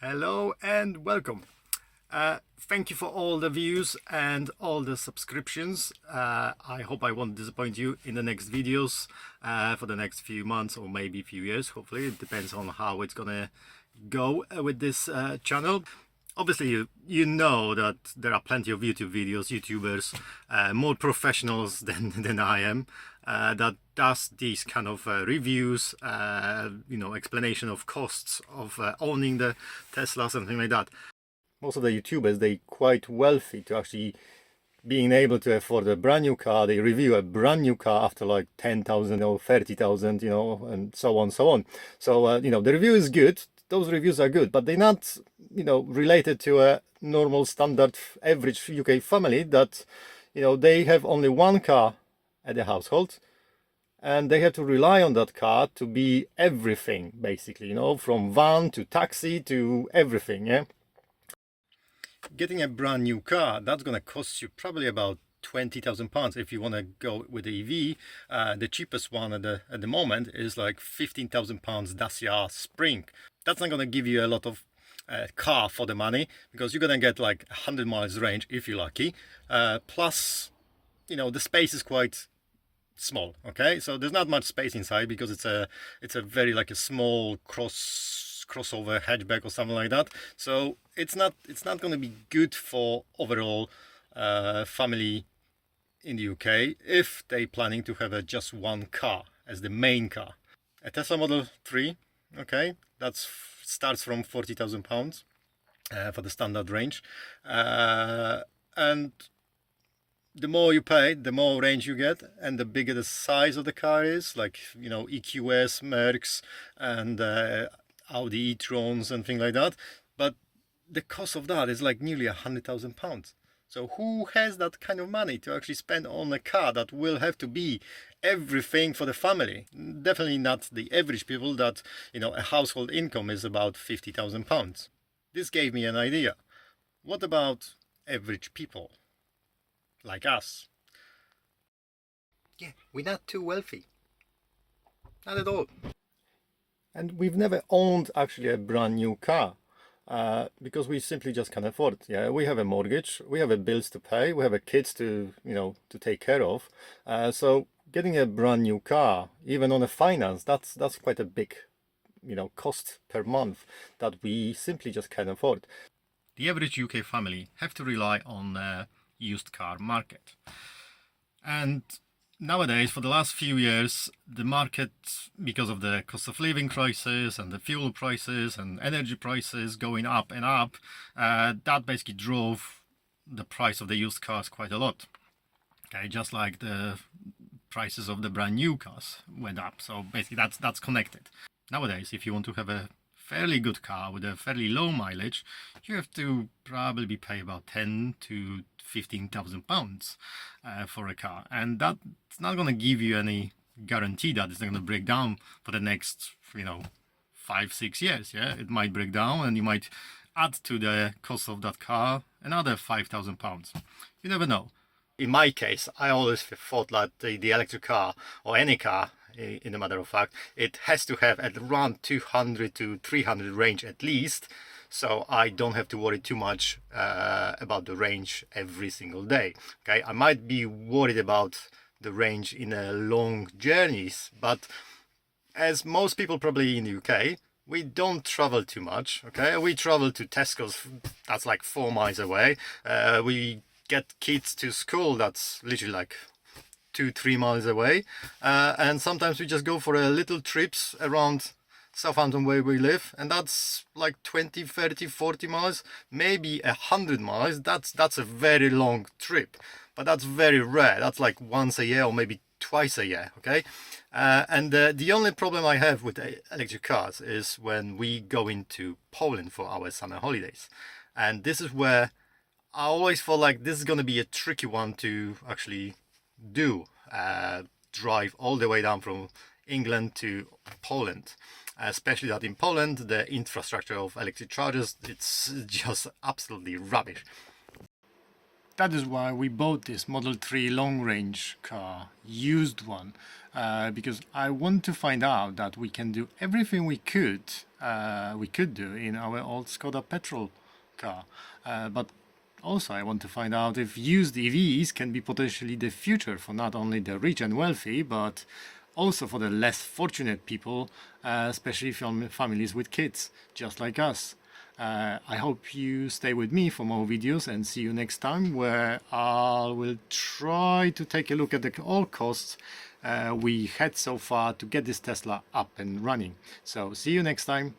Hello and welcome. Thank you for all the views and all the subscriptions. I hope I won't disappoint you in the next videos for the next few months or maybe few years. Hopefully, it depends on how it's gonna go with this channel. Obviously, you know that there are plenty of YouTube videos, YouTubers, more professionals than I am, that does these kind of reviews, explanation of costs of owning the Tesla, something like that. Most of the YouTubers, they quite wealthy to actually being able to afford a brand new car. They review a brand new car after like 10,000 or 30,000, and so on, so on. So, the review is good. Those reviews are good, but they're not, related to a normal standard average UK family that, they have only one car at the household and they have to rely on that car to be everything, basically, from van to taxi to everything, yeah? Getting a brand new car, that's going to cost you probably about £20,000 if you want to go with the EV. The cheapest one at the moment is like £15,000 Dacia Spring. That's not going to give you a lot of car for the money, because you're going to get like 100 miles range if you're lucky. Plus, the space is quite small. Okay, so there's not much space inside because it's a very like a small crossover hatchback or something like that. So it's not going to be good for overall family in the UK if they planning to have just one car as the main car. A Tesla Model 3, okay, that starts from £40,000 for the standard range, and the more you pay, the more range you get, and the bigger the size of the car is, like EQS, Mercs, and Audi e-trons and things like that. But the cost of that is like nearly £100,000. So who has that kind of money to actually spend on a car that will have to be everything for the family? Definitely not the average people that, a household income is about £50,000. This gave me an idea. What about average people like us? Yeah, we're not too wealthy. Not at all. And we've never owned actually a brand new car. Because we simply just can't afford it. Yeah, we have a mortgage, we have a bills to pay, we have a kids to to take care of. So getting a brand new car, even on a finance, that's quite a big cost per month that we simply just can't afford. The average UK family have to rely on the used car market, and nowadays, for the last few years, the market, because of the cost of living crisis and the fuel prices and energy prices going up and up, that basically drove the price of the used cars quite a lot. Okay, just like the prices of the brand new cars went up. So basically, that's connected. Nowadays, if you want to have a fairly good car with a fairly low mileage, you have to probably pay about £10,000 to £15,000 for a car, and that's not going to give you any guarantee that it's not going to break down for the next 5-6 years. Yeah, it might break down and you might add to the cost of that car another £5,000. You never know. In my case, I always thought that the electric car, or any car in a matter of fact, it has to have at around 200 to 300 range at least, so I don't have to worry too much about the range every single day. Okay, I might be worried about the range in long journeys, but as most people probably in the UK, we don't travel too much. Okay, we travel to Tesco's, that's like 4 miles away. We get kids to school, that's literally like 2-3 miles away, and sometimes we just go for a little trips around Southampton where we live, and that's like 20, 30, 40 miles, maybe 100 miles. That's a very long trip, but that's very rare. That's like once a year or maybe twice a year. Okay, and the only problem I have with electric cars is when we go into Poland for our summer holidays, and this is where I always feel like this is going to be a tricky one to actually do, drive all the way down from England to Poland, especially that in Poland the infrastructure of electric chargers, it's just absolutely rubbish. that is why we bought this Model 3 long range car, used one, because I want to find out that we can do everything we could do in our old Skoda petrol car, but also I want to find out if used EVs can be potentially the future for not only the rich and wealthy, but also for the less fortunate people, especially families with kids, just like us. I hope you stay with me for more videos, and see you next time, where I will try to take a look at all costs we had so far to get this Tesla up and running. So see you next time.